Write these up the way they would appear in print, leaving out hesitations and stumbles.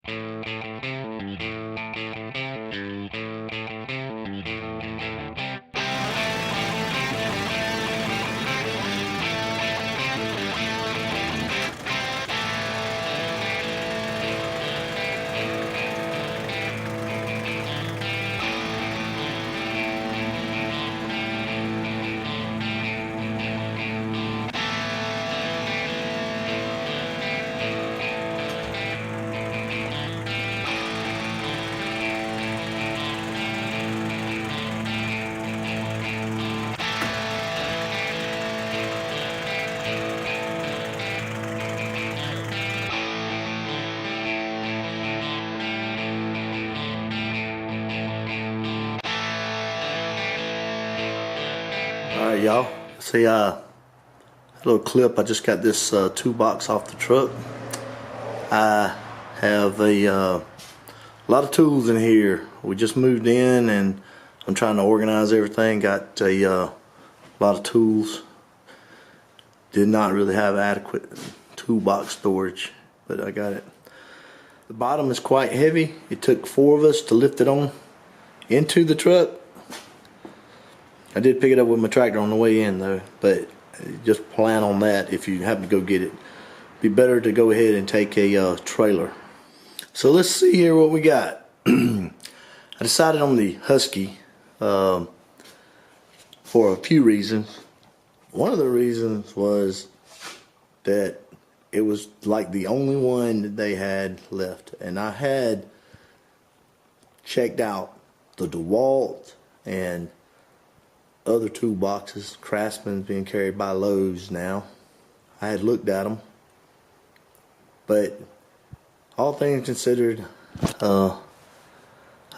Alright y'all, see a little clip. I just got this toolbox off the truck. I have a lot of tools in here. We just moved in and I'm trying to organize everything. Got a lot of tools. Did not really have adequate toolbox storage, but I got it. The bottom is quite heavy. It took 4 of us to lift it on into the truck. I did pick it up with my tractor on the way in though, but just plan on that if you happen to go get it. Be better to go ahead and take a trailer. So let's see here what we got. I decided on the Husky for a few reasons. One of the reasons was that it was like the only one that they had left, and I had checked out the DeWalt and other toolboxes. Craftsman's being carried by Lowe's now. I had looked at them, but all things considered, I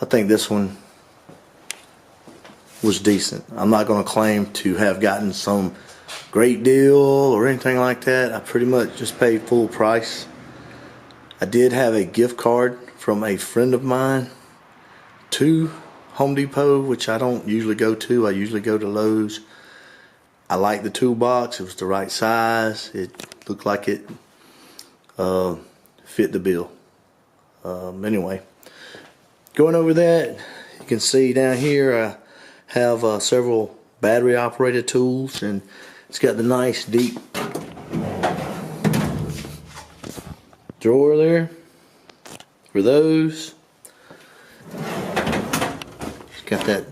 think this one was decent. I'm not going to claim to have gotten some great deal or anything like that. I pretty much just paid full price. I did have a gift card from a friend of mine to Home Depot, which I don't usually go to. I usually go to Lowe's. I like the toolbox. It was the right size. It looked like it fit the bill. Anyway, going over that, you can see down here I have several battery operated tools, and it's got the nice deep drawer there for those. Got that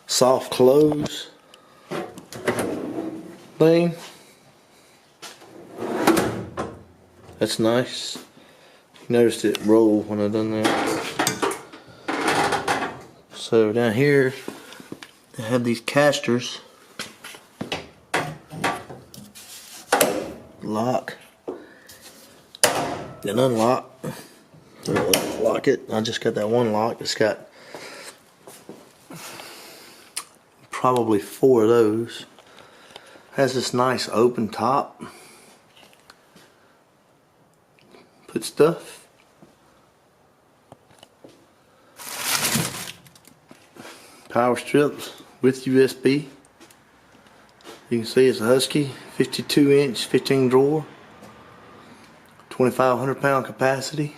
soft close thing. That's nice. Noticed it roll when I done that. So down here they have these casters. Lock and unlock. Lock it. I just got that one lock. It's got probably 4 of those. Has this nice open top. Put stuff. Power strips with USB. You can see it's a Husky, 52-inch, 15 drawer, 2,500 pound capacity.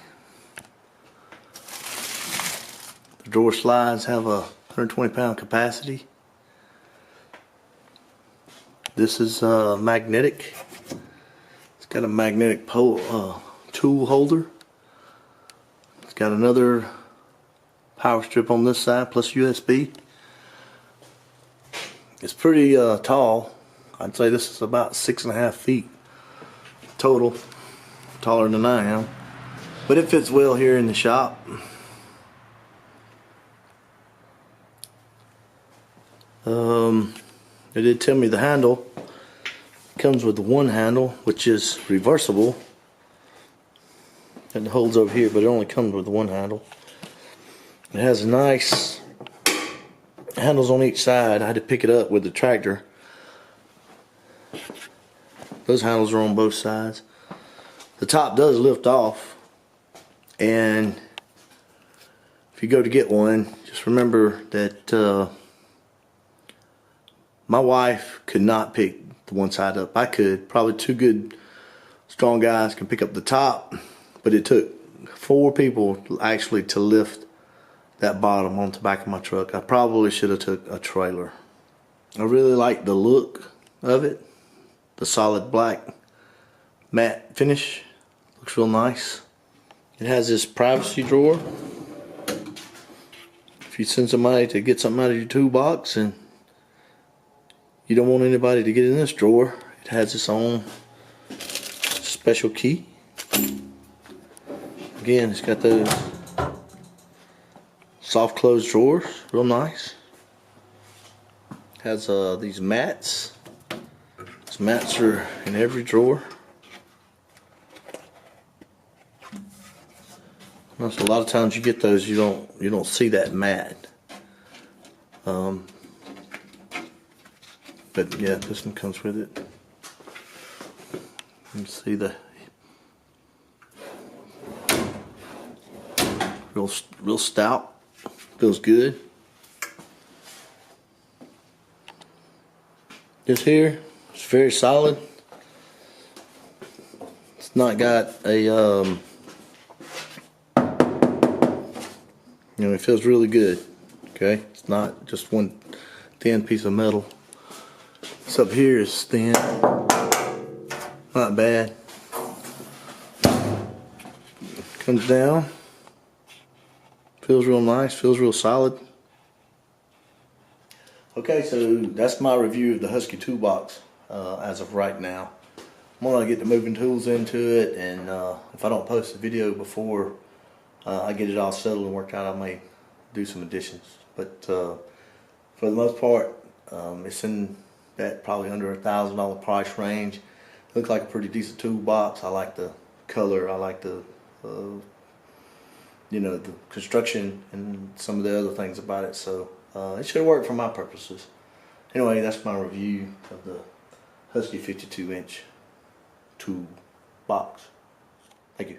The drawer slides have a 120 pound capacity. This is magnetic. It's got a magnetic tool holder. It's got another power strip on this side plus USB. It's pretty tall. I'd say this is about 6.5 feet total. Taller than I am. But it fits well here in the shop. They did tell me the handle comes with the one handle, which is reversible. It holds over here, but it only comes with the one handle. It has a nice handles on each side. I had to pick it up with the tractor. Those handles are on both sides. The top does lift off, and if you go to get one, just remember that my wife could not pick the one side up. I could. Probably 2 good strong guys can pick up the top, but it took 4 people actually to lift that bottom onto the back of my truck. I probably should have took a trailer. I really like the look of it. The solid black matte finish. Looks real nice. It has this privacy drawer. If you send somebody to get something out of your toolbox and you don't want anybody to get in this drawer, it has its own special key. Again, it's got those soft closed drawers, real nice. Has these mats. These mats are in every drawer. Notice a lot of times you get those, you don't see that mat. But yeah, this one comes with it. You can see the real stout. Feels good. This here is very solid. It's not got a it feels really good. Okay, it's not just one thin piece of metal. This up here is thin, not bad. Comes down, feels real nice, feels real solid. Okay, so that's my review of the Husky toolbox as of right now. I'm gonna get the moving tools into it, and if I don't post a video before I get it all settled and worked out, I may do some additions. But for the most part, it's in that probably under $1,000 price range. Looks like a pretty decent toolbox. I like the color. I like the the construction and some of the other things about it. So it should work for my purposes. Anyway, that's my review of the Husky 52-inch toolbox. Thank you.